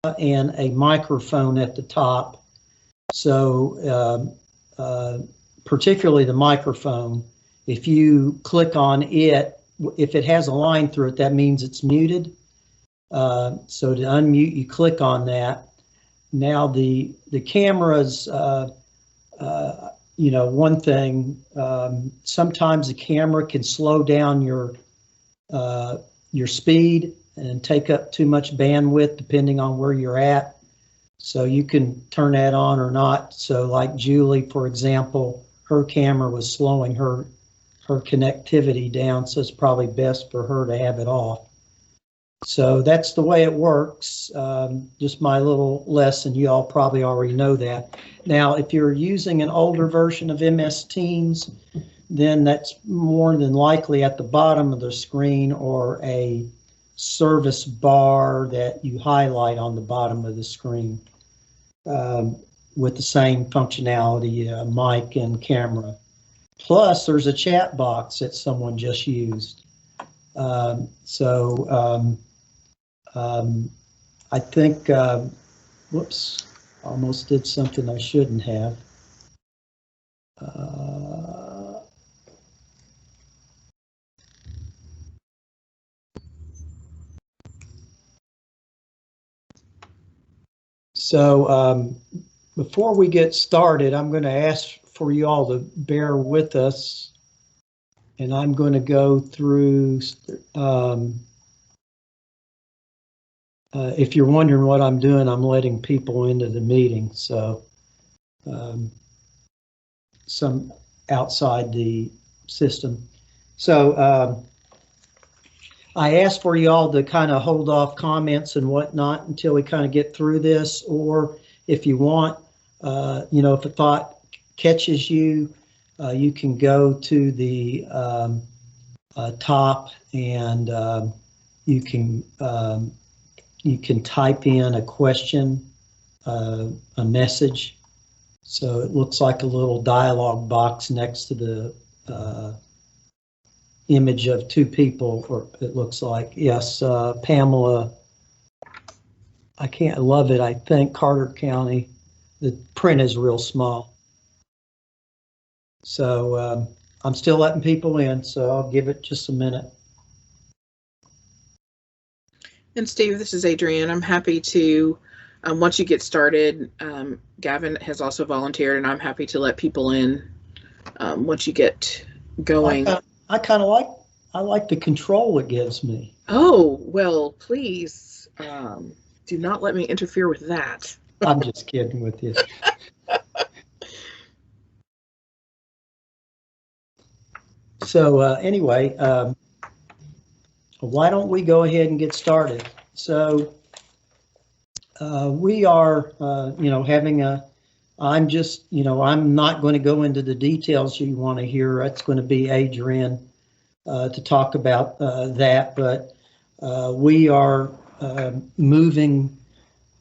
and a microphone at the top. So particularly the microphone, if you click on it, if it has a line through it, that means it's muted. So to unmute, you click on that. Now the cameras, you know, one thing, sometimes the camera can slow down your speed and take up too much bandwidth depending on where you're at. So you can turn that on or not. So like Julie, for example, her camera was slowing her connectivity down, so it's probably best for her to have it off. So that's the way it works. Just my little lesson. You all probably already know that. Now, if you're using an older version of MS Teams, then that's more than likely at the bottom of the screen or a service bar that you highlight on the bottom of the screen with the same functionality, mic and camera. Plus, there's a chat box that someone just used. I think, whoops, almost did something I shouldn't have. Before we get started, I'm going to ask for you all to bear with us, and I'm going to go through, if you're wondering what I'm doing, I'm letting people into the meeting, so some outside the system. So I asked for you all to kind of hold off comments and whatnot until we kind of get through this, or if you want, you know, if a thought catches you, you can go to the top and you can type in a question, a message. So it looks like a little dialog box next to the image of two people, or it looks like, yes, Pamela, I can't love it, I think, Carter County. The print is real small. So I'm still letting people in, so I'll give it just a minute. And Steve, this is Adrienne. I'm happy to, once you get started, Gavin has also volunteered, and I'm happy to let people in once you get going. I kind of like the control it gives me. Oh, well, please do not let me interfere with that. I'm just kidding with you. So anyway, why don't we go ahead and get started? So we are, you know, having a, I'm just, you know, I'm not going to go into the details you want to hear. That's going to be Adrienne to talk about that, but we are moving,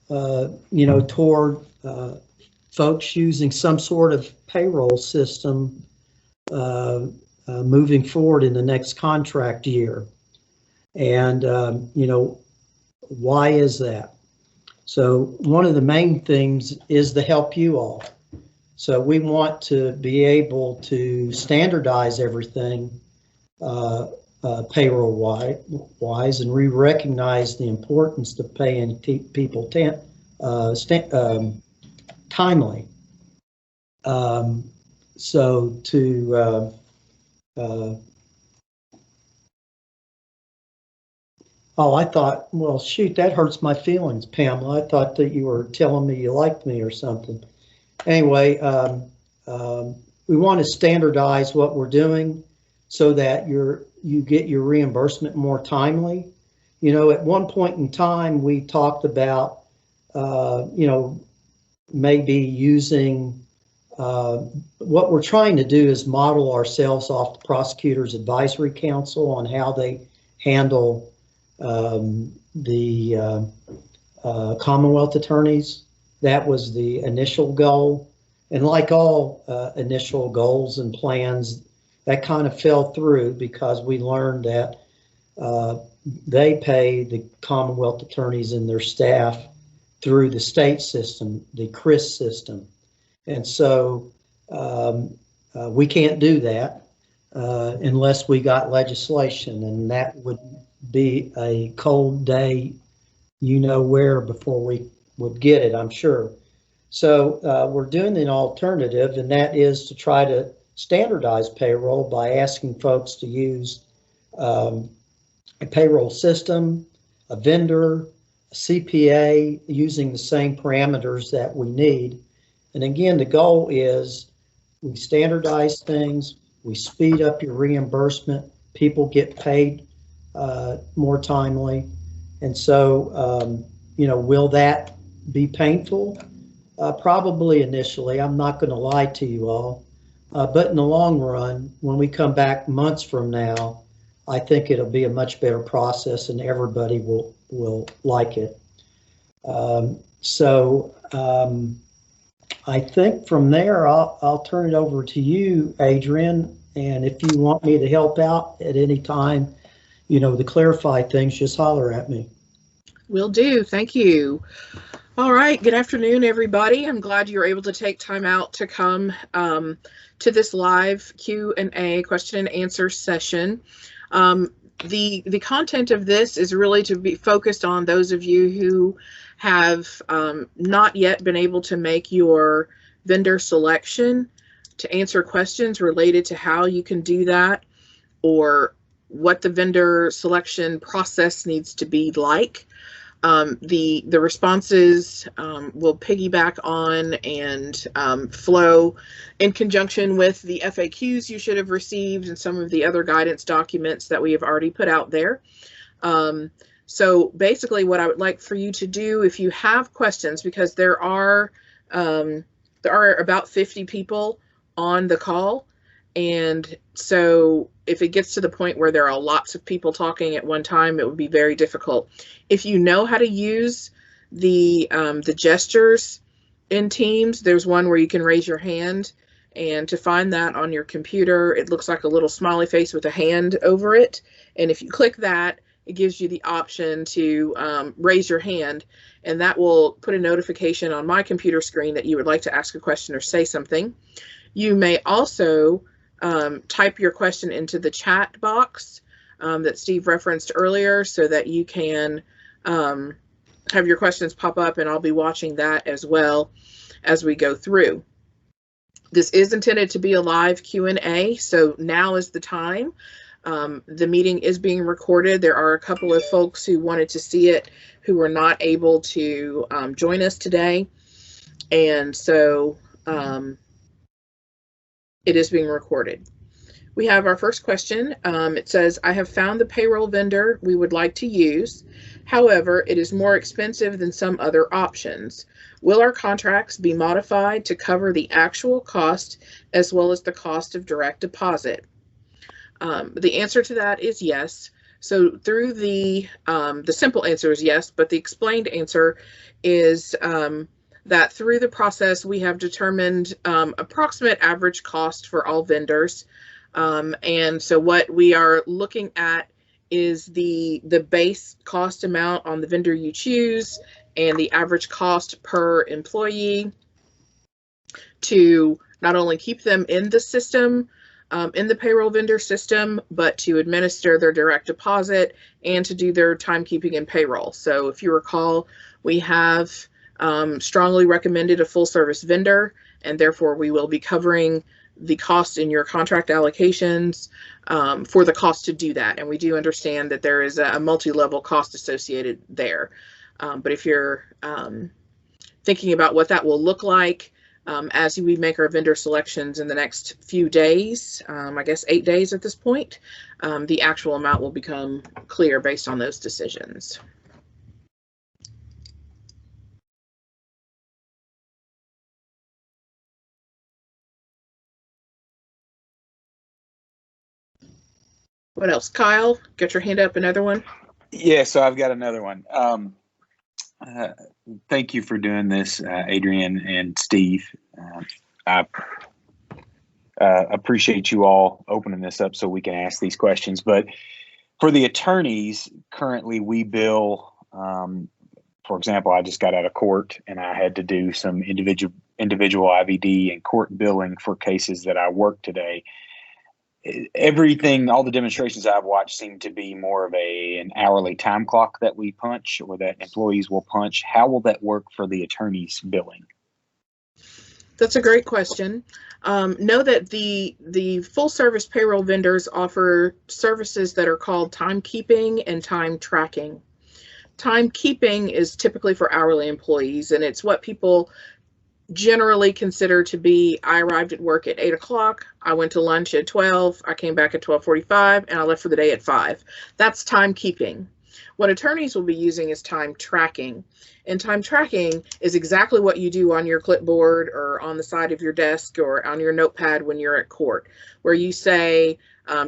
you know, toward folks using some sort of payroll system moving forward in the next contract year. And, you know, why is that? So one of the main things is to help you all. So we want to be able to standardize everything payroll wise, and we recognize the importance of paying people timely. So to oh, I thought, well, shoot, that hurts my feelings, Pamela. I thought that you were telling me you liked me or something. Anyway, we want to standardize what we're doing so that you get your reimbursement more timely. You know, at one point in time, we talked about, you know, maybe using, what we're trying to do is model ourselves off the Prosecutors Advisory Council on how they handle the Commonwealth attorneys. That was the initial goal. And like all initial goals and plans, that kind of fell through because we learned that they pay the Commonwealth attorneys and their staff through the state system, the CRIS system. And so we can't do that unless we got legislation, and that would be a cold day, you know where, before we would get it, I'm sure. So we're doing an alternative, and that is to try to standardize payroll by asking folks to use a payroll system, a vendor, a CPA, using the same parameters that we need. And again, the goal is we standardize things, we speed up your reimbursement, people get paid more timely. And so, will that be painful? Probably initially. I'm not going to lie to you all. But in the long run, when we come back months from now, I think it'll be a much better process and everybody will like it. I think from there, I'll turn it over to you, Adrian. And if you want me to help out at any time, to clarify things, just holler at me. Will do. Thank you. All right. Good afternoon, everybody. I'm glad you're able to take time out to come to this live Q&A, question and answer session. The content of this is really to be focused on those of you who have not yet been able to make your vendor selection, to answer questions related to how you can do that, or what the vendor selection process needs to be like. The responses will piggyback on and flow in conjunction with the FAQs you should have received and some of the other guidance documents that we have already put out there. So basically what I would like for you to do, if you have questions, because there are about 50 people on the call, and so if it gets to the point where there are lots of people talking at one time, it would be very difficult. If you know how to use the gestures in Teams, there's one where you can raise your hand, and to find that on your computer, it looks like a little smiley face with a hand over it. And if you click that, it gives you the option to raise your hand, and that will put a notification on my computer screen that you would like to ask a question or say something. You may also type your question into the chat box that Steve referenced earlier, so that you can have your questions pop up, and I'll be watching that as well as we go through. This is intended to be a live Q&A, so now is the time. The meeting is being recorded. There are a couple of folks who wanted to see it who were not able to join us today, and so it is being recorded. We have our first question. It says, I have found the payroll vendor we would like to use. However, it is more expensive than some other options. Will our contracts be modified to cover the actual cost as well as the cost of direct deposit? The answer to that is yes. So through the simple answer is yes, but the explained answer is that through the process, we have determined approximate average cost for all vendors. And so what we are looking at is the base cost amount on the vendor you choose and the average cost per employee to not only keep them in the system, in the payroll vendor system, but to administer their direct deposit and to do their timekeeping and payroll. So if you recall, we have strongly recommended a full service vendor, and therefore we will be covering the cost in your contract allocations for the cost to do that. And we do understand that there is a multi-level cost associated there. But if you're thinking about what that will look like as we make our vendor selections in the next few days, I guess 8 days at this point, the actual amount will become clear based on those decisions. What else? Kyle, get your hand up, another one. Yeah, so I've got another one. Thank you for doing this, Adrian and Steve. I appreciate you all opening this up so we can ask these questions. But for the attorneys, currently we bill for example, I just got out of court and I had to do some individual IVD and court billing for cases that I worked today. Everything, all the demonstrations I've watched seem to be more of an hourly time clock that we punch or that employees will punch. How will that work for the attorney's billing? That's a great question. Know that the full service payroll vendors offer services that are called timekeeping and time tracking. Timekeeping is typically for hourly employees, and it's what people generally consider to be, I arrived at work at 8 o'clock, I went to lunch at 12, I came back at 12:45, and I left for the day at 5. That's timekeeping. What attorneys will be using is time tracking. And time tracking is exactly what you do on your clipboard or on the side of your desk or on your notepad when you're at court, where you say,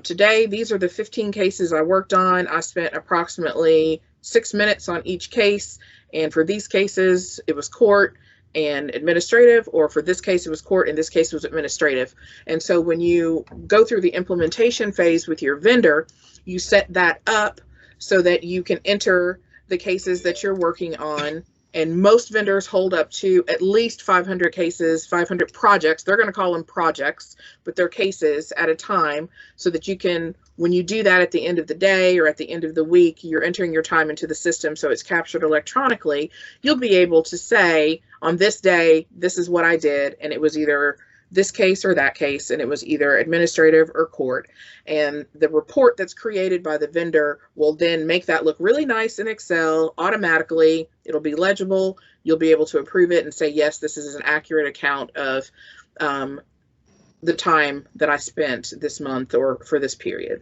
today, these are the 15 cases I worked on. I spent approximately 6 minutes on each case. And for these cases, it was court and administrative, or for this case, it was court and this case was administrative. And so when you go through the implementation phase with your vendor, you set that up so that you can enter the cases that you're working on. And most vendors hold up to at least 500 cases, 500 projects. They're going to call them projects, but they're cases at a time, so that you can, when you do that at the end of the day or at the end of the week, you're entering your time into the system so it's captured electronically. You'll be able to say, on this day, this is what I did, and it was either this case or that case, and it was either administrative or court. And the report that's created by the vendor will then make that look really nice in Excel automatically. It'll be legible. You'll be able to approve it and say, yes, this is an accurate account of the time that I spent this month or for this period.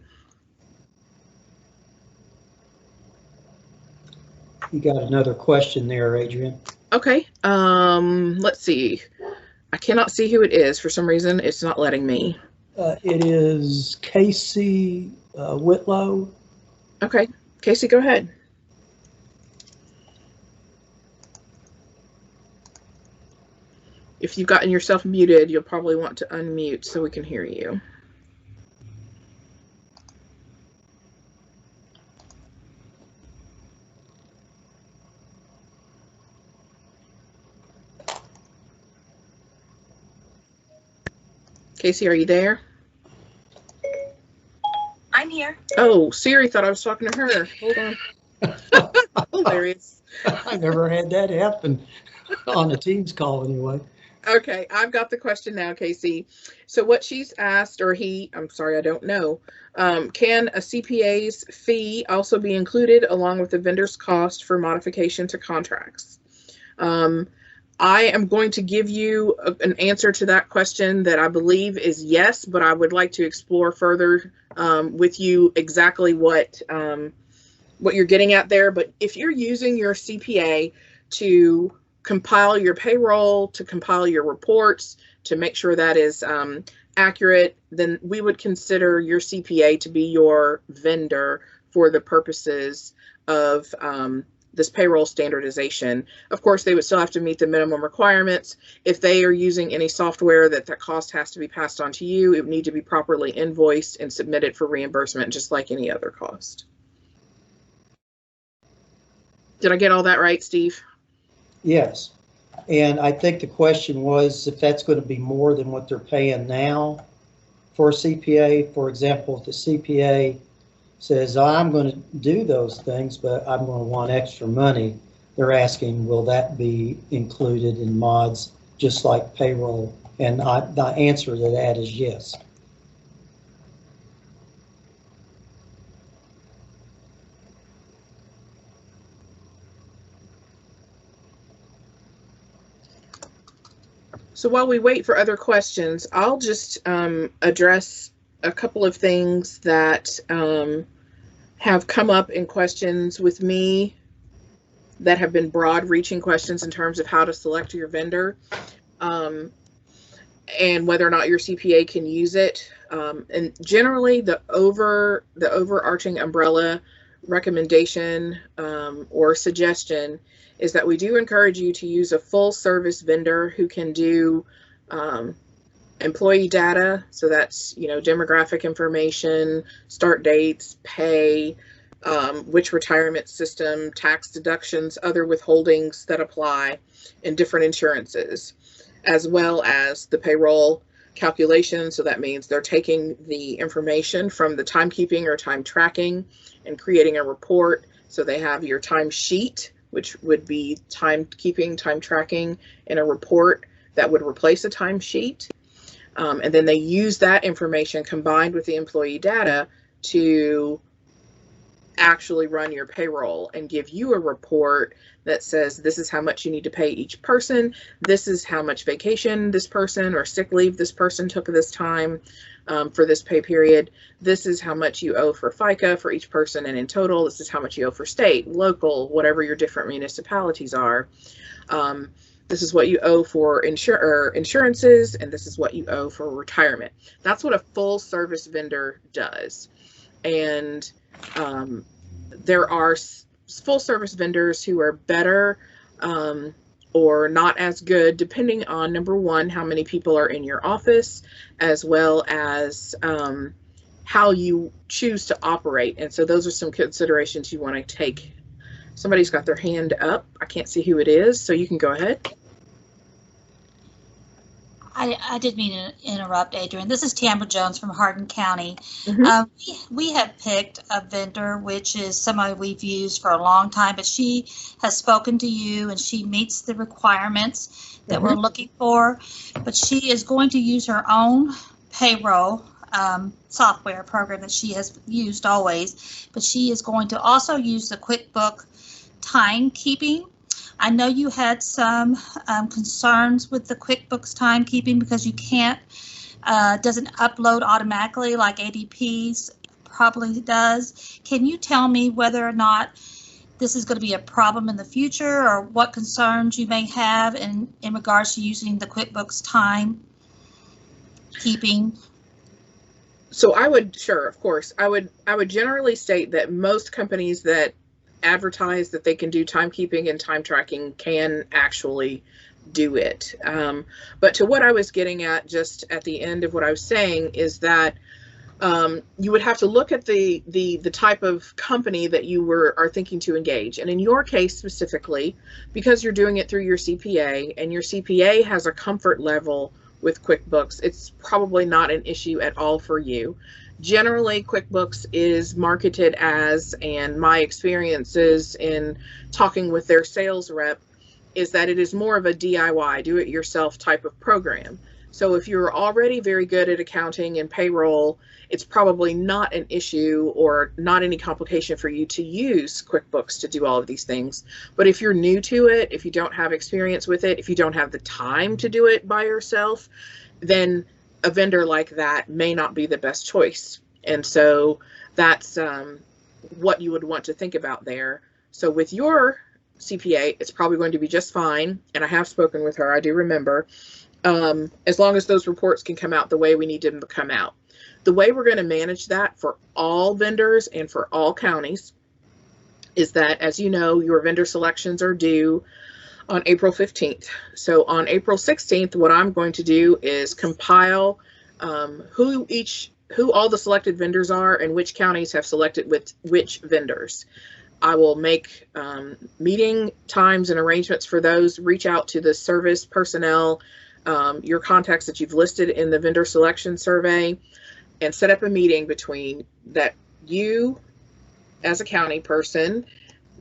You got another question there, Adrian. Okay, let's see. I cannot see who it is. For some reason, it's not letting me. It is Casey Whitlow. Okay, Casey, go ahead. If you've gotten yourself muted, you'll probably want to unmute so we can hear you. Casey, are you there? I'm here. Oh, Siri thought I was talking to her. Hold on. Hilarious. I never had that happen on a Teams call anyway. Okay, I've got the question now, Casey. So what she's asked, or he, I'm sorry, I don't know, can a CPA's fee also be included along with the vendor's cost for modification to contracts? I am going to give you an answer to that question that I believe is yes, but I would like to explore further with you exactly what you're getting at there. But if you're using your CPA to compile your payroll, to compile your reports, to make sure that is accurate, then we would consider your CPA to be your vendor for the purposes of this payroll standardization. Of course, they would still have to meet the minimum requirements. If they are using any software that cost has to be passed on to you, it would need to be properly invoiced and submitted for reimbursement, just like any other cost. Did I get all that right, Steve? Yes. And I think the question was if that's going to be more than what they're paying now for a CPA. For example, if the CPA says, I'm going to do those things, but I'm going to want extra money, they're asking, will that be included in mods just like payroll? And the answer to that is yes. So while we wait for other questions, I'll just address a couple of things that have come up in questions with me that have been broad-reaching questions in terms of how to select your vendor and whether or not your CPA can use it. And generally, the overarching umbrella recommendation or suggestion is that we do encourage you to use a full service vendor who can do employee data. So that's, demographic information, start dates, pay, which retirement system, tax deductions, other withholdings that apply, and different insurances, as well as the payroll calculation. So that means they're taking the information from the timekeeping or time tracking and creating a report. So they have your time sheet, which would be timekeeping, time tracking, and a report that would replace a time sheet. And then they use that information combined with the employee data to actually run your payroll and give you a report that says this is how much you need to pay each person, this is how much vacation this person or sick leave this person took this time for this pay period, this is how much you owe for FICA for each person, and in total this is how much you owe for state, local, whatever your different municipalities are. This is what you owe for insurances, and this is what you owe for retirement. That's what a full service vendor does. And there are full service vendors who are better or not as good, depending on, number one, how many people are in your office, as well as how you choose to operate. And so those are some considerations you want to take. Somebody's got their hand up. I can't see who it is, so you can go ahead. I didn't mean to interrupt, Adrian. This is Tamara Jones from Hardin County. We have picked a vendor, which is somebody we've used for a long time, but she has spoken to you and she meets the requirements that we're looking for. But she is going to use her own payroll software program that she has used always, but she is going to also use the QuickBook timekeeping. I know you had some concerns with the QuickBooks timekeeping because you can't, doesn't upload automatically like ADP's probably does. Can you tell me whether or not this is going to be a problem in the future, or what concerns you may have in regards to using the QuickBooks timekeeping? So I would, sure, of course, I would generally state that most companies that advertise that they can do timekeeping and time tracking can actually do it. But to what I was getting at just at the end of what I was saying is that you would have to look at the type of company that you are thinking to engage. And in your case specifically, because you're doing it through your CPA and your CPA has a comfort level with QuickBooks, it's probably not an issue at all for you. Generally, QuickBooks is marketed as, and my experiences in talking with their sales rep is that it is more of a DIY, do-it-yourself type of program. So if you're already very good at accounting and payroll, it's probably not an issue or not any complication for you to use QuickBooks to do all of these things. But if you're new to it, if you don't have experience with it, if you don't have the time to do it by yourself, then a vendor like that may not be the best choice. And so that's what you would want to think about there. So with your CPA, it's probably going to be just fine. And I have spoken with her, I do remember, as long as those reports can come out the way we need them to come out. The way we're going to manage that for all vendors and for all counties is that, as you know, your vendor selections are due on April 15th. So on April 16th, what I'm going to do is compile who all the selected vendors are and which counties have selected with which vendors. I will make meeting times and arrangements for those, reach out to the service personnel, your contacts that you've listed in the vendor selection survey, and set up a meeting between that you as a county person,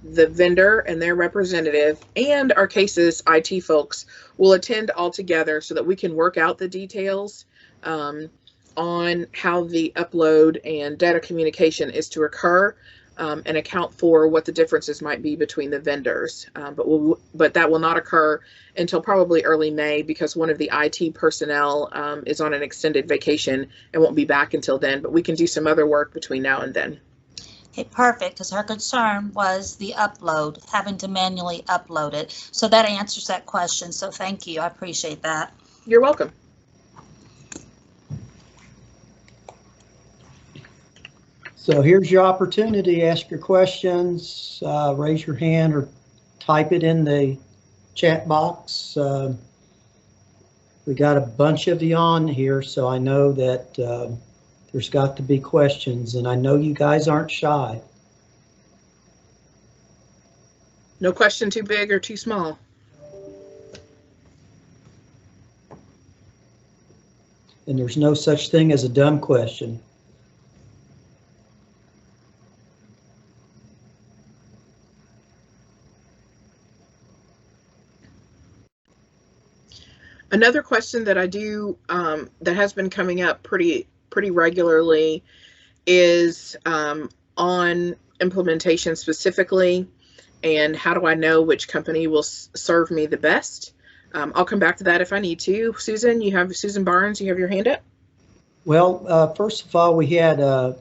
the vendor and their representative, and our cases IT folks will attend all together so that we can work out the details on how the upload and data communication is to occur, and account for what the differences might be between the vendors. But that will not occur until probably early May, because one of the IT personnel is on an extended vacation and won't be back until then, but we can do some other work between now and then. Okay, perfect, because her concern was the upload, having to manually upload it. So that answers that question. So thank you. I appreciate that. You're welcome. So here's your opportunity. Ask your questions, raise your hand or type it in the chat box. We got a bunch of you on here, so I know that there's got to be questions, and I know you guys aren't shy. No question too big or too small. And there's no such thing as a dumb question. Another question that I do that has been coming up pretty regularly is on implementation specifically, and how do I know which company will serve me the best? I'll come back to that if I need to. Susan, Susan Barnes, you have your hand up. Well, first of all, we had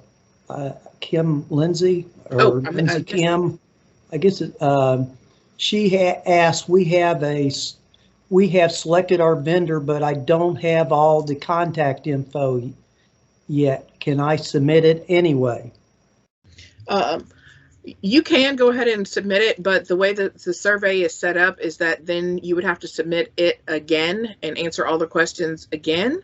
Kim Lindsay, or Lindsay Kim. I guess she asked, we have selected our vendor, but I don't have all the contact info yet. Can I submit it anyway? You can go ahead and submit it, but the way that the survey is set up is that then you would have to submit it again and answer all the questions again.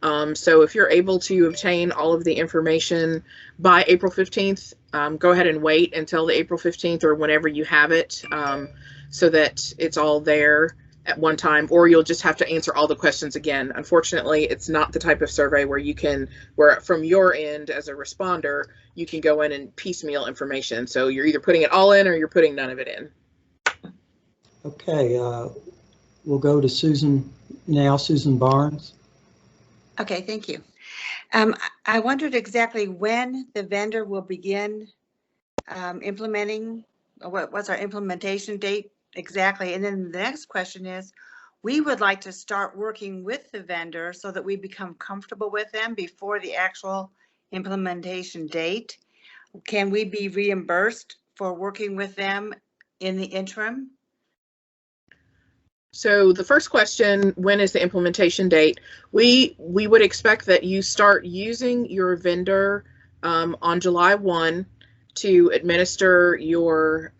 So if you're able to obtain all of the information by April 15th, go ahead and wait until the April 15th or whenever you have it, so that it's all there at one time, or you'll just have to answer all the questions again. Unfortunately, it's not the type of survey where from your end as a responder, you can go in and piecemeal information. So you're either putting it all in or you're putting none of it in. Okay, we'll go to Susan now, Susan Barnes. Okay, thank you. I wondered exactly when the vendor will begin implementing, what's our implementation date exactly? And then the next question is, we would like to start working with the vendor so that we become comfortable with them before the actual implementation date. Can we be reimbursed for working with them in the interim? So the first question, when is the implementation date? We would expect that you start using your vendor on July 1 to administer your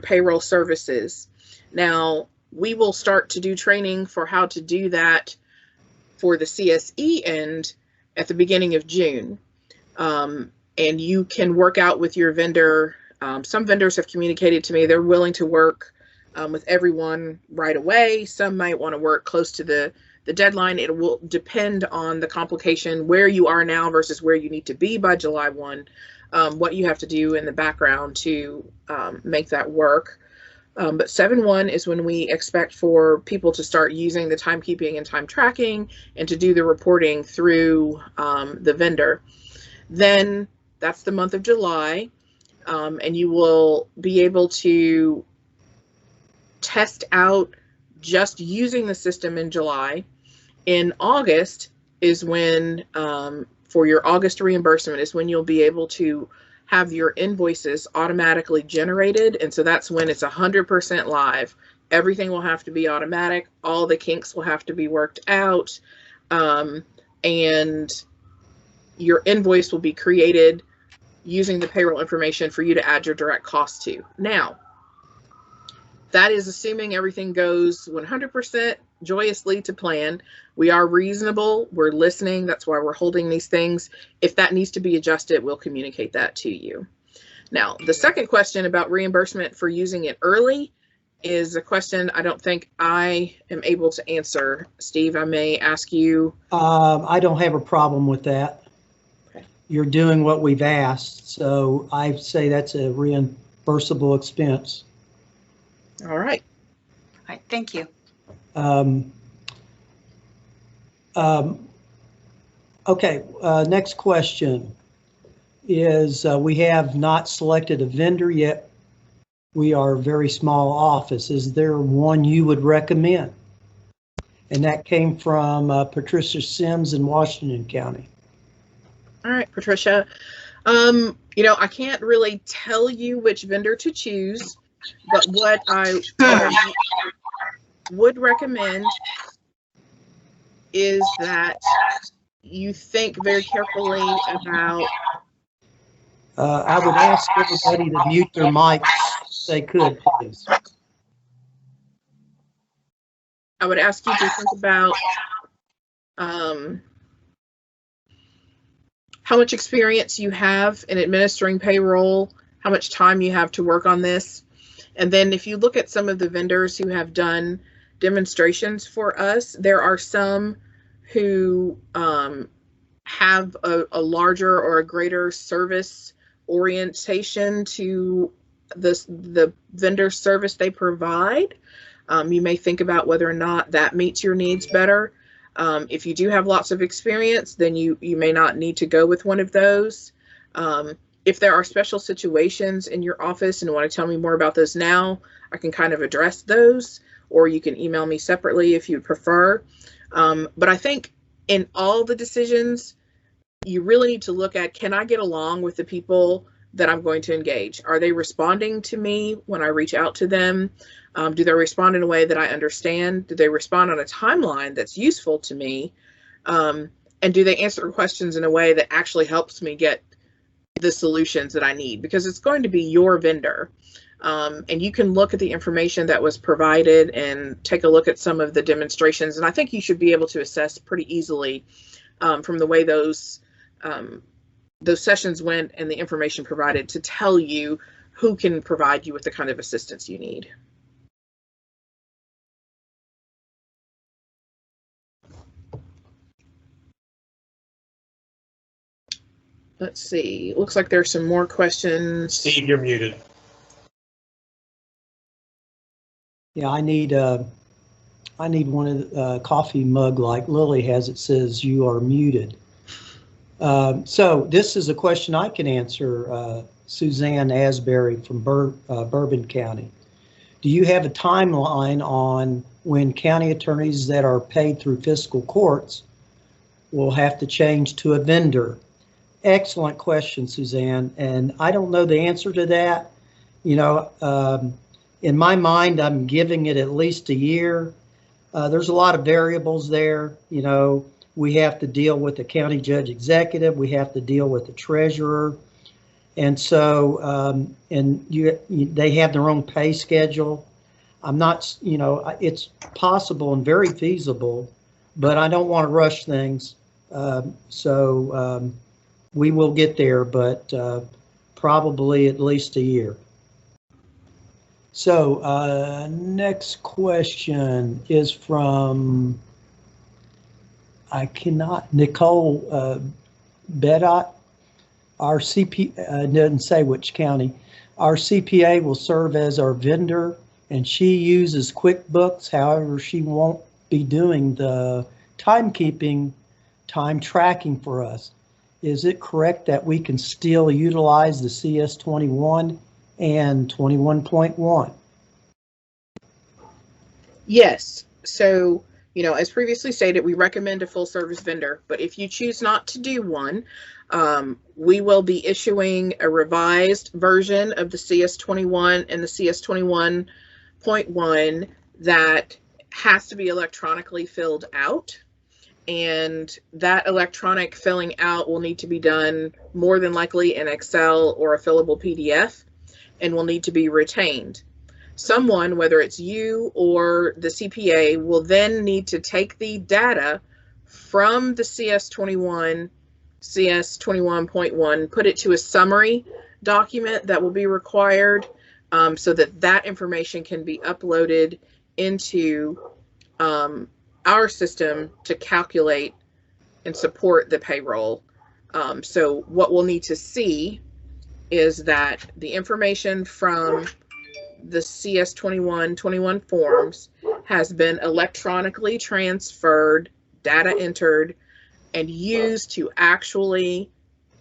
payroll services. Now, we will start to do training for how to do that for the CSE end at the beginning of June. And you can work out with your vendor. Some vendors have communicated to me they're willing to work with everyone right away. Some might want to work close to the deadline. It will depend on the complication, where you are now versus where you need to be by July 1, what you have to do in the background to make that work. But 7/1 is when we expect for people to start using the timekeeping and time tracking and to do the reporting through the vendor. Then that's the month of July, and you will be able to test out just using the system in July. In August is when, for your August reimbursement, is when you'll be able to have your invoices automatically generated. And so that's when it's 100% live. Everything will have to be automatic. All the kinks will have to be worked out. And your invoice will be created using the payroll information for you to add your direct costs to. Now, that is assuming everything goes 100% joyously to plan. We are reasonable. We're listening. That's why we're holding these things. If that needs to be adjusted, we'll communicate that to you. Now, the second question about reimbursement for using it early is a question I don't think I am able to answer. Steve, I may ask you. I don't have a problem with that. Okay. You're doing what we've asked, so I say that's a reimbursable expense. All right. All right, thank you. Okay, next question is we have not selected a vendor yet. We are a very small office. Is there one you would recommend? And that came from Patricia Sims in Washington County. All right, Patricia. You know, I can't really tell you which vendor to choose, but what I would recommend is that you think very carefully about. I would ask everybody to mute their mics if they could, please. I would ask you to think about how much experience you have in administering payroll, how much time you have to work on this, And then if you look at some of the vendors who have done demonstrations for us, there are some who have a larger or a greater service orientation to the vendor service they provide. You may think about whether or not that meets your needs better. If you do have lots of experience, then you may not need to go with one of those. If there are special situations in your office and you want to tell me more about those now, I can kind of address those, or you can email me separately if you prefer. But I think in all the decisions, you really need to look at, can I get along with the people that I'm going to engage? Are they responding to me when I reach out to them? Do they respond in a way that I understand? Do they respond on a timeline that's useful to me? And do they answer questions in a way that actually helps me get the solutions that I need? Because it's going to be your vendor. And you can look at the information that was provided and take a look at some of the demonstrations. And I think you should be able to assess pretty easily from the way those sessions went and the information provided to tell you who can provide you with the kind of assistance you need. Let's see, it looks like there's some more questions. Steve, you're muted. Yeah, I need one of the coffee mug like Lily has. It says you are muted. So this is a question I can answer, Suzanne Asbury from Bourbon County. Do you have a timeline on when county attorneys that are paid through fiscal courts will have to change to a vendor? Excellent question, Suzanne, and I don't know the answer to that. You know, in my mind, I'm giving it at least a year. There's a lot of variables there. You know, we have to deal with the county judge executive. We have to deal with the treasurer. And so, they have their own pay schedule. I'm not, you know, it's possible and very feasible, but I don't want to rush things. We will get there, but probably at least a year. So next question is from, Nicole Bedott. Our CPA, doesn't say which county. Our CPA will serve as our vendor and she uses QuickBooks. However, she won't be doing the timekeeping, time tracking for us. Is it correct that we can still utilize the CS21 and 21.1? Yes. So, you know, as previously stated, we recommend a full service vendor, but if you choose not to do one, we will be issuing a revised version of the CS21 and the CS21.1 that has to be electronically filled out. And that electronic filling out will need to be done more than likely in Excel or a fillable PDF and will need to be retained. Someone, whether it's you or the CPA, will then need to take the data from the CS21, CS21.1, put it to a summary document that will be required so that that information can be uploaded into our system to calculate and support the payroll. So what we'll need to see is that the information from the CS21 forms has been electronically transferred, data entered, and used to actually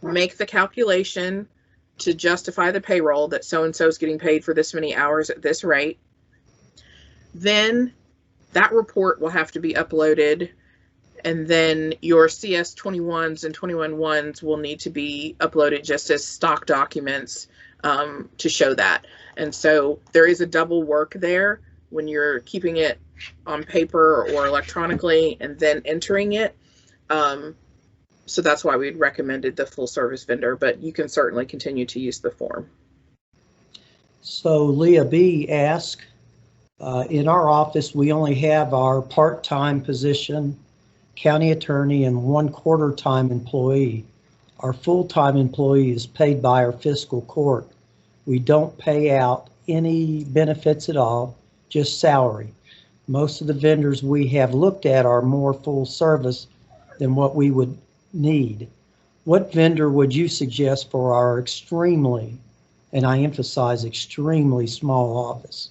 make the calculation to justify the payroll that so-and-so is getting paid for this many hours at this rate. Then that report will have to be uploaded, and then your CS21s and 21.1s will need to be uploaded just as stock documents to show that. And so there is a double work there when you're keeping it on paper or electronically and then entering it. So that's why we'd recommended the full service vendor, but you can certainly continue to use the form. So Leah B asked, in our office, we only have our part-time position, county attorney, and 1/4 time employee. Our full-time employee is paid by our fiscal court. We don't pay out any benefits at all, just salary. Most of the vendors we have looked at are more full service than what we would need. What vendor would you suggest for our extremely, and I emphasize extremely, small office?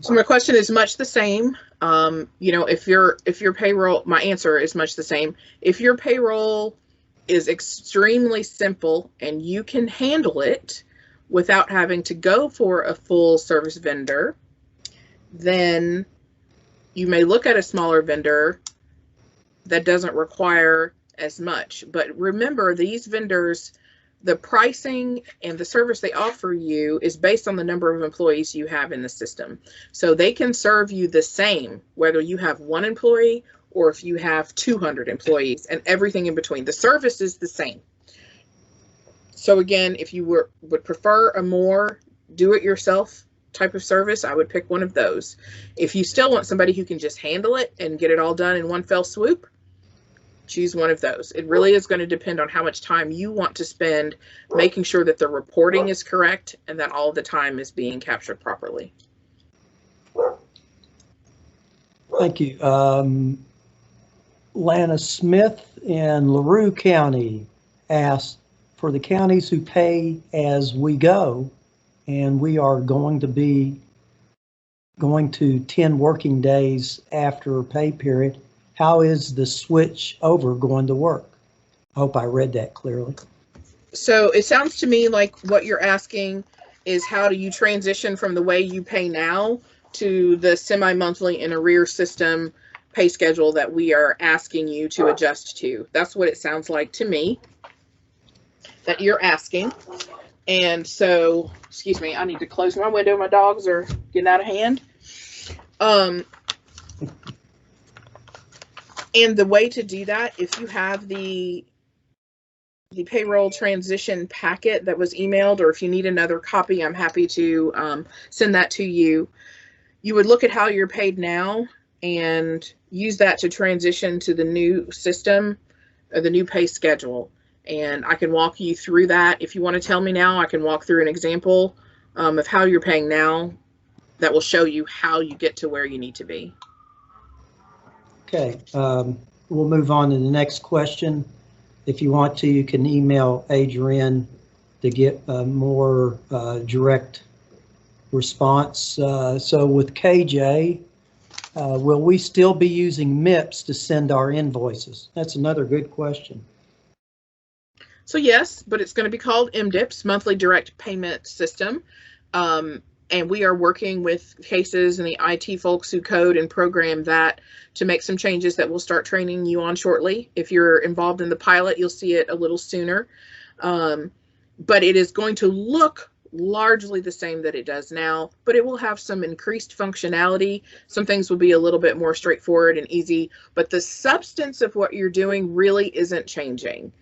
So my question is much the same. You know, if your payroll, my answer is much the same. If your payroll is extremely simple and you can handle it without having to go for a full service vendor, then you may look at a smaller vendor that doesn't require as much. But remember, these vendors, the pricing and the service they offer you is based on the number of employees you have in the system. So they can serve you the same, whether you have 1 employee or if you have 200 employees and everything in between. The service is the same. So again, if you would prefer a more do-it-yourself type of service, I would pick one of those. If you still want somebody who can just handle it and get it all done in one fell swoop, choose one of those. It really is going to depend on how much time you want to spend making sure that the reporting is correct and that all the time is being captured properly. Thank you. Lana Smith in LaRue County asked, for the counties who pay as we go, and we are going to 10 working days after pay period, how is the switch over going to work? I hope I read that clearly. So it sounds to me like what you're asking is how do you transition from the way you pay now to the semi-monthly in arrears system pay schedule that we are asking you to adjust to. That's what it sounds like to me that you're asking. And so, excuse me, I need to close my window. My dogs are getting out of hand. And the way to do that, if you have the payroll transition packet that was emailed, or if you need another copy, I'm happy to send that to you. You would look at how you're paid now and use that to transition to the new system, or the new pay schedule. And I can walk you through that. If you want to tell me now, I can walk through an example of how you're paying now that will show you how you get to where you need to be. Okay, we'll move on to the next question. If you want to, you can email Adrienne to get a more direct response. So with KJ, will we still be using MIPS to send our invoices? That's another good question. So yes, but it's going to be called MDPS, Monthly Direct Payment System. And we are working with cases and the IT folks who code and program that to make some changes that we'll start training you on shortly. If you're involved in the pilot, you'll see it a little sooner. But it is going to look largely the same that it does now, but it will have some increased functionality. Some things will be a little bit more straightforward and easy, but the substance of what you're doing really isn't changing.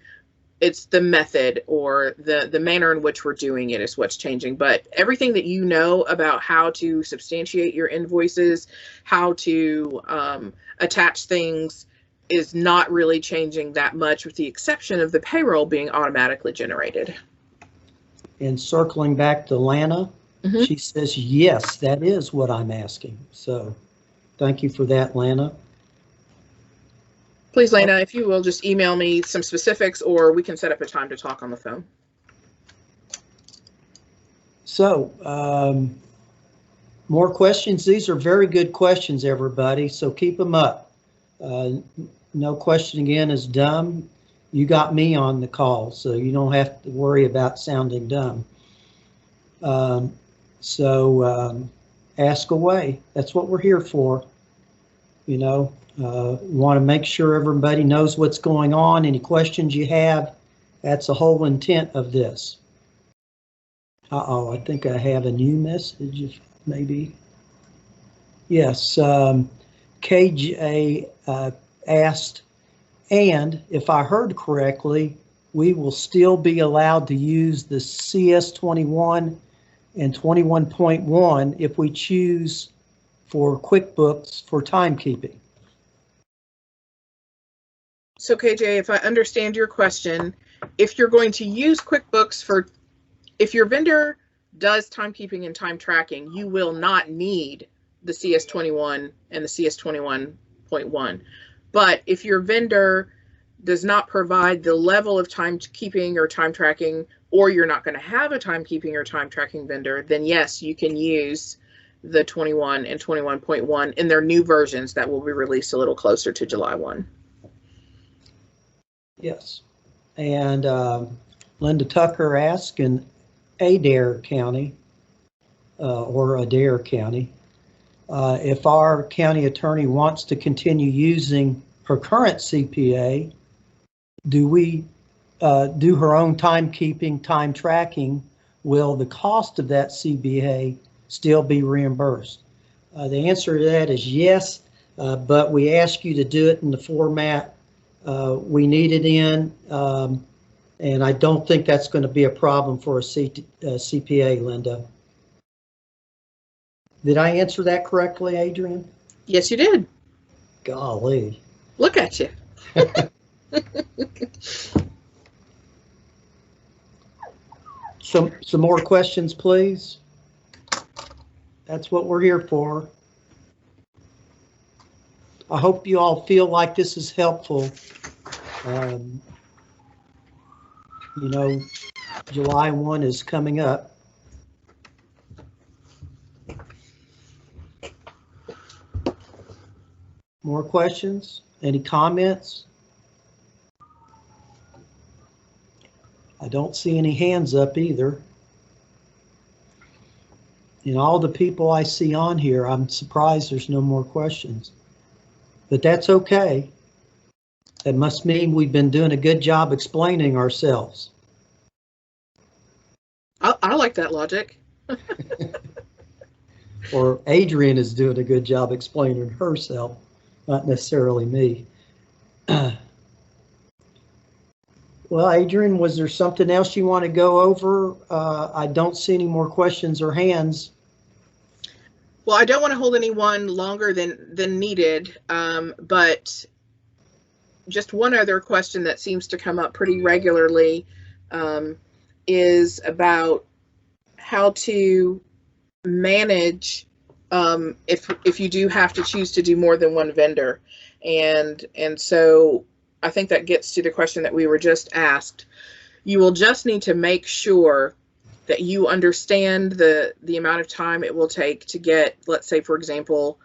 It's the method or the manner in which we're doing it is what's changing. But everything that you know about how to substantiate your invoices, how to attach things is not really changing that much, with the exception of the payroll being automatically generated. And circling back to Lana, she says, yes, that is what I'm asking. So thank you for that, Lana. Please, Lana, if you will just email me some specifics, or we can set up a time to talk on the phone. So more questions. These are very good questions, everybody, so keep them up. No question again is dumb. You got me on the call, so you don't have to worry about sounding dumb. Ask away. That's what we're here for. You know, want to make sure everybody knows what's going on. Any questions you have, that's the whole intent of this. Uh-oh, I think I have a new message, maybe. Yes, KJ asked, and if I heard correctly, we will still be allowed to use the CS21 and 21.1 if we choose for QuickBooks for timekeeping. So KJ, if I understand your question, if you're going to use QuickBooks for if your vendor does timekeeping and time tracking, you will not need the CS21 and the CS21.1. But if your vendor does not provide the level of timekeeping or time tracking, or you're not going to have a timekeeping or time tracking vendor, then yes, you can use the 21 and 21.1 in their new versions that will be released a little closer to July 1. Yes. And Linda Tucker asked, in Adair County, or Adair County, if our county attorney wants to continue using her current CPA, do we do her own timekeeping, time tracking? Will the cost of that CPA still be reimbursed? The answer to that is yes, but we ask you to do it in the format we need it in, and I don't think that's going to be a problem for a CPA, Linda. Did I answer that correctly, Adrian? Yes, you did. Golly. Look at you. Some more questions, please. That's what we're here for. I hope you all feel like this is helpful. You know, July 1 is coming up. More questions? Any comments? I don't see any hands up either. And all the people I see on here, I'm surprised there's no more questions. But that's okay. That must mean we've been doing a good job explaining ourselves. I like that logic. Or Adrian is doing a good job explaining herself, not necessarily me. Well, Adrian, was there something else you want to go over? I don't see any more questions or hands. Well, I don't want to hold anyone longer than needed, but just one other question that seems to come up pretty regularly is about how to manage if you do have to choose to do more than one vendor. And so I think that gets to the question that we were just asked. You will just need to make sure that you understand the amount of time it will take to get, let's say, for example,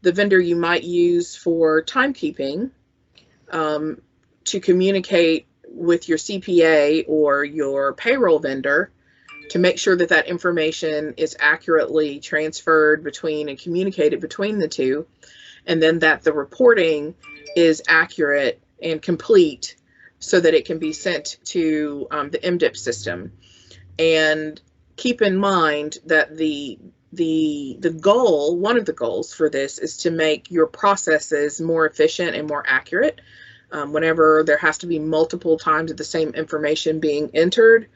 the vendor you might use for timekeeping to communicate with your CPA or your payroll vendor to make sure that that information is accurately transferred between and communicated between the two, and then that the reporting is accurate and complete so that it can be sent to the MDPS system. And keep in mind that the goal, one of the goals for this, is to make your processes more efficient and more accurate. Whenever there has to be multiple times of the same information being entered,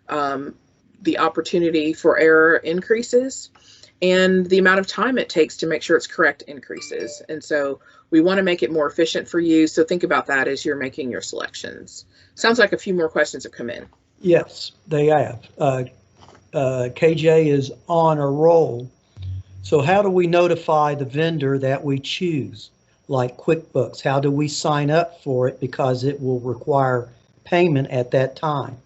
the opportunity for error increases, and the amount of time it takes to make sure it's correct increases. And so we want to make it more efficient for you. So think about that as you're making your selections. Sounds like a few more questions have come in. Yes, they have. KJ is on a roll. So how do we notify the vendor that we choose, like QuickBooks? How do we sign up for it, because it will require payment at that time?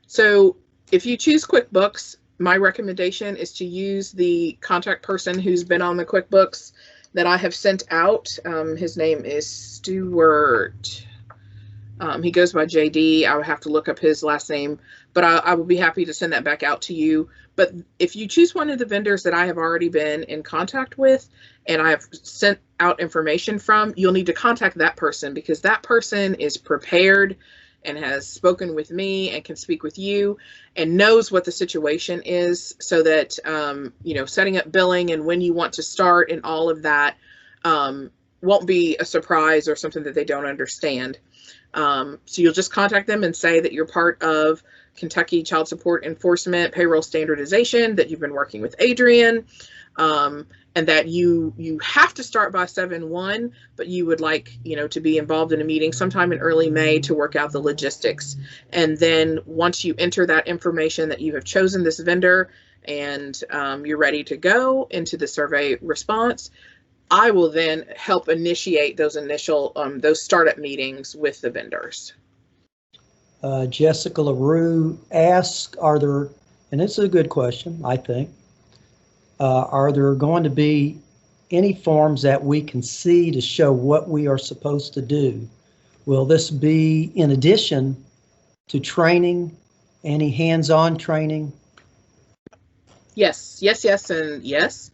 So if you choose QuickBooks, my recommendation is to use the contact person who's been on the QuickBooks that I have sent out. His name is Stuart. He goes by JD. I would have to look up his last name, but I will be happy to send that back out to you. But if you choose one of the vendors that I have already been in contact with and I have sent out information from, you'll need to contact that person, because that person is prepared and has spoken with me and can speak with you and knows what the situation is, so that, you know, setting up billing and when you want to start and all of that won't be a surprise or something that they don't understand. So you'll just contact them and say that you're part of Kentucky Child Support Enforcement Payroll Standardization, that you've been working with Adrian, and that you have to start by 7/1, but you would like, to be involved in a meeting sometime in early May to work out the logistics. And then once you enter that information that you have chosen this vendor and you're ready to go into the survey response, I will then help initiate those initial, those startup meetings with the vendors. Jessica LaRue asks, and it's a good question, I think, are there going to be any forms that we can see to show what we are supposed to do? Will this be in addition to training, any hands-on training? Yes, and yes.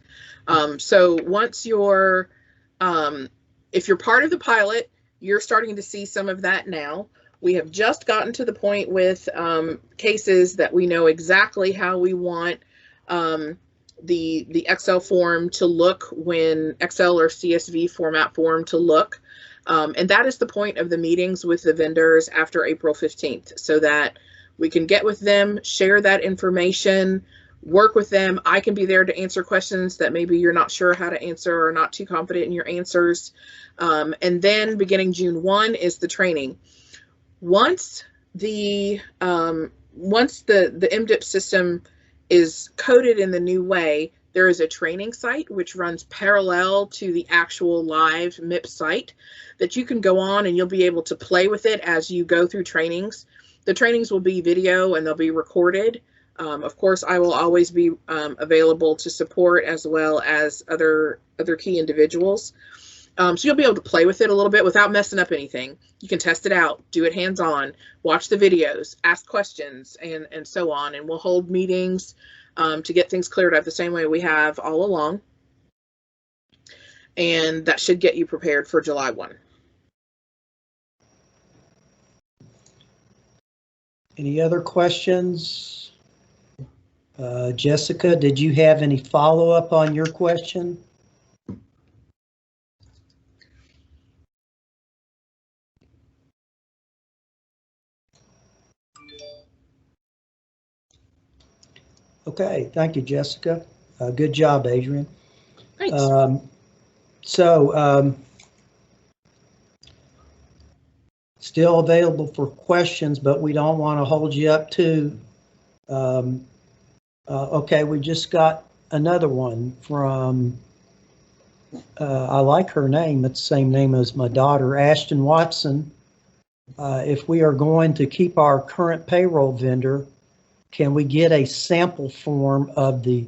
So once you're, if you're part of the pilot, you're starting to see some of that now. We have just gotten to the point with cases that we know exactly how we want the Excel form to look, when Excel or CSV format form to look. And that is the point of the meetings with the vendors after April 15th, so that we can get with them, share that information, work with them. I can be there to answer questions that maybe you're not sure how to answer or not too confident in your answers. And then beginning June 1 is the training. Once the MDPS system is coded in the new way, there is a training site which runs parallel to the actual live MIPS site that you can go on, and you'll be able to play with it as you go through trainings. The trainings will be video and they'll be recorded. Of course, I will always be available to support, as well as other key individuals. So you'll be able to play with it a little bit without messing up anything. You can test it out, do it hands-on, watch the videos, ask questions, and so on. And we'll hold meetings to get things cleared up the same way we have all along. And that should get you prepared for July 1. Any other questions? Jessica, did you have any follow-up on your question? Okay, thank you, Jessica. Good job, Adrian. Thanks. Still available for questions, but we don't want to hold you up too. Okay, we just got another one from, I like her name, it's the same name as my daughter, Ashton Watson. If we are going to keep our current payroll vendor, can we get a sample form of the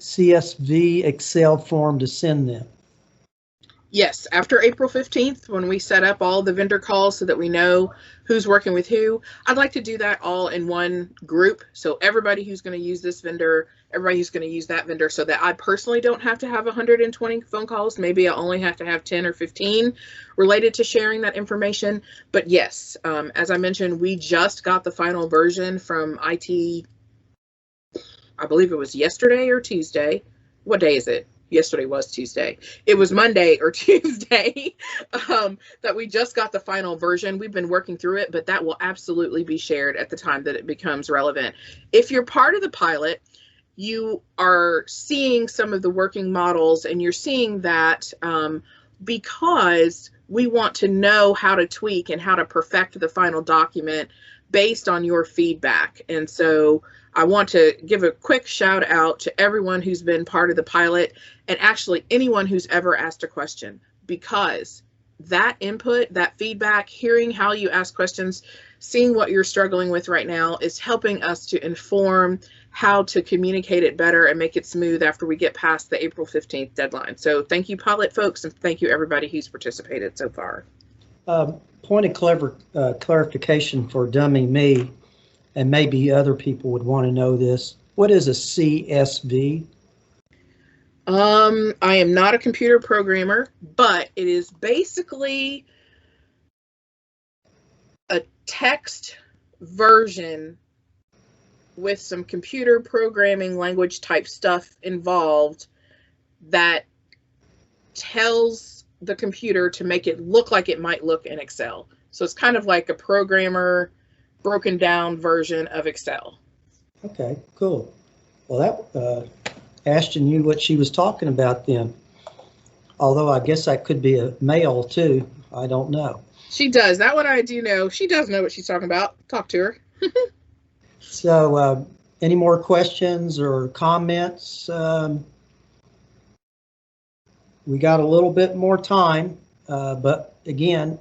CSV Excel form to send them? Yes, after April 15th, when we set up all the vendor calls so that we know who's working with who, I'd like to do that all in one group. So everybody who's going to use this vendor, everybody who's going to use that vendor, so that I personally don't have to have 120 phone calls. Maybe I only have to have 10 or 15 related to sharing that information. But yes, as I mentioned, we just got the final version from IT. I believe it was yesterday or Tuesday. What day is it? Yesterday was Tuesday. It was Monday or Tuesday that we just got the final version. We've been working through it, but that will absolutely be shared at the time that it becomes relevant. If you're part of the pilot, you are seeing some of the working models, and you're seeing that because we want to know how to tweak and how to perfect the final document based on your feedback. And so I want to give a quick shout out to everyone who's been part of the pilot, and actually anyone who's ever asked a question, because that input, that feedback, hearing how you ask questions, seeing what you're struggling with right now is helping us to inform how to communicate it better and make it smooth after we get past the April 15th deadline. So thank you, pilot folks, and thank you everybody who's participated so far. Point of clarification for dummy me, and maybe other people would want to know this. What is a CSV? I am not a computer programmer, but it is basically a text version with some computer programming language type stuff involved that tells the computer to make it look like it might look in Excel. So it's kind of like a programmer broken down version of Excel. Okay, cool. Well, that Ashton knew what she was talking about then. Although I guess that could be a male too. I don't know. She does. That one I do know. She does know what she's talking about. Talk to her. So any more questions or comments? We got a little bit more time, but again,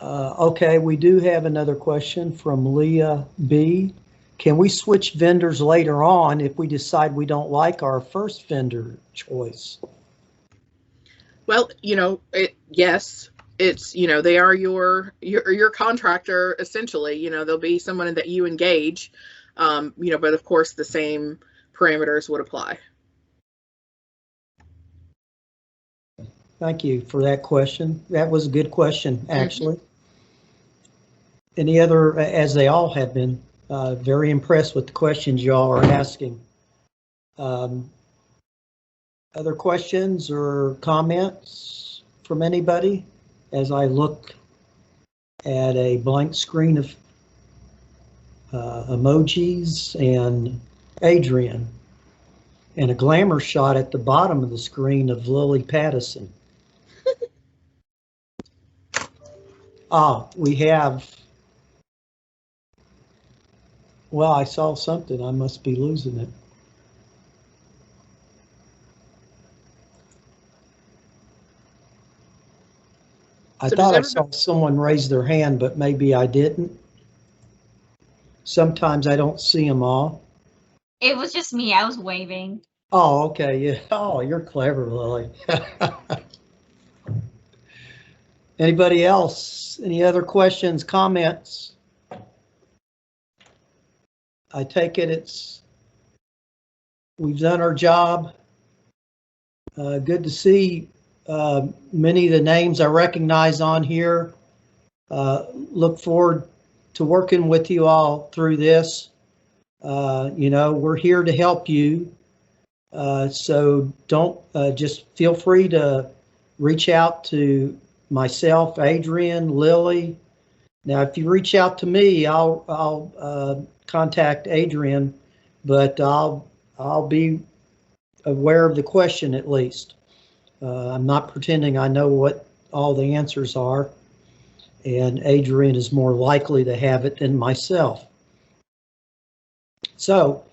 okay, we do have another question from Leah B. Can we switch vendors later on if we decide we don't like our first vendor choice? Well, yes, it's, they are your contractor, essentially. There'll be someone that you engage, but of course the same parameters would apply. Thank you for that question. That was a good question, actually. Any other, as they all have been, very impressed with the questions y'all are asking. Other questions or comments from anybody as I look at a blank screen of emojis and Adrian and a glamour shot at the bottom of the screen of Lily Pattison. We have, well, I saw something. I must be losing it. I thought I saw someone raise their hand, but maybe I didn't. Sometimes I don't see them all. It was just me. I was waving. Oh, okay. Yeah. Oh, you're clever, Lily. Anybody else? Any other questions, comments? I take it we've done our job. Good to see many of the names I recognize on here. Look forward to working with you all through this. We're here to help you. So don't just feel free to reach out to myself, Adrian, Lily. Now, if you reach out to me, I'll contact Adrian, but I'll be aware of the question at least. I'm not pretending I know what all the answers are, and Adrian is more likely to have it than myself. So,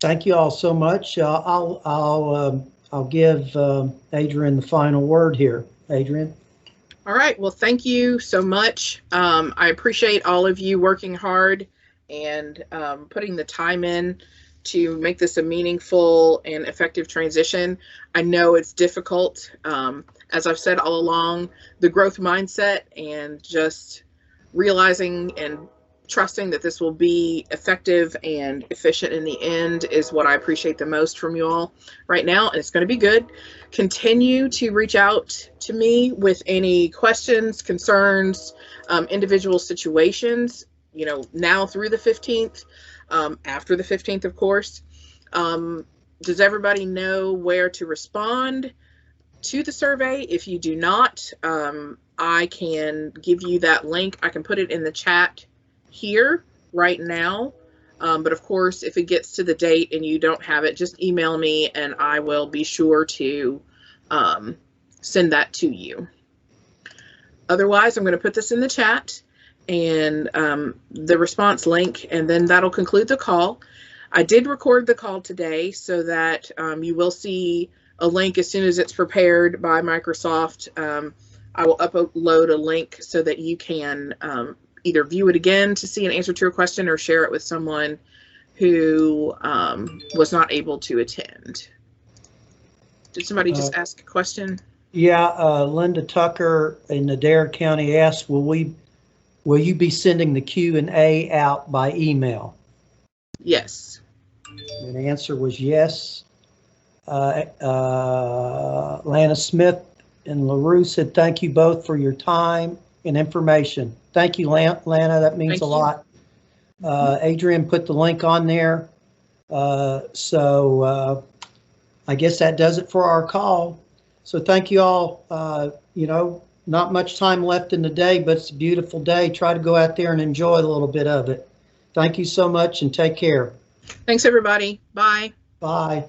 thank you all so much. I'll give Adrian the final word here. Adrian. All right. Well, thank you so much. I appreciate all of you working hard and putting the time in to make this a meaningful and effective transition. I know it's difficult. As I've said all along, the growth mindset and just realizing and trusting that this will be effective and efficient in the end is what I appreciate the most from you all right now. And it's going to be good. Continue to reach out to me with any questions, concerns, individual situations, now through the 15th, after the 15th, of course. Does everybody know where to respond to the survey? If you do not, I can give you that link. I can put it in the chat here right now, but of course, if it gets to the date and you don't have it, just email me and I will be sure to send that to you. Otherwise, I'm going to put this in the chat and the response link, and then that'll conclude the call. I did record the call today so that you will see a link as soon as it's prepared by Microsoft. I will upload a link so that you can either view it again to see an answer to your question or share it with someone who was not able to attend. Did somebody just ask a question? Yeah, Linda Tucker in Adair County asked, will you be sending the Q&A out by email? Yes. And the answer was yes. Lana Smith and LaRue said, thank you both for your time and information. Thank you, Lana. That means a lot. Adrian put the link on there. So I guess that does it for our call. So thank you all. not much time left in the day, but it's a beautiful day. Try to go out there and enjoy a little bit of it. Thank you so much and take care. Thanks, everybody. Bye. Bye.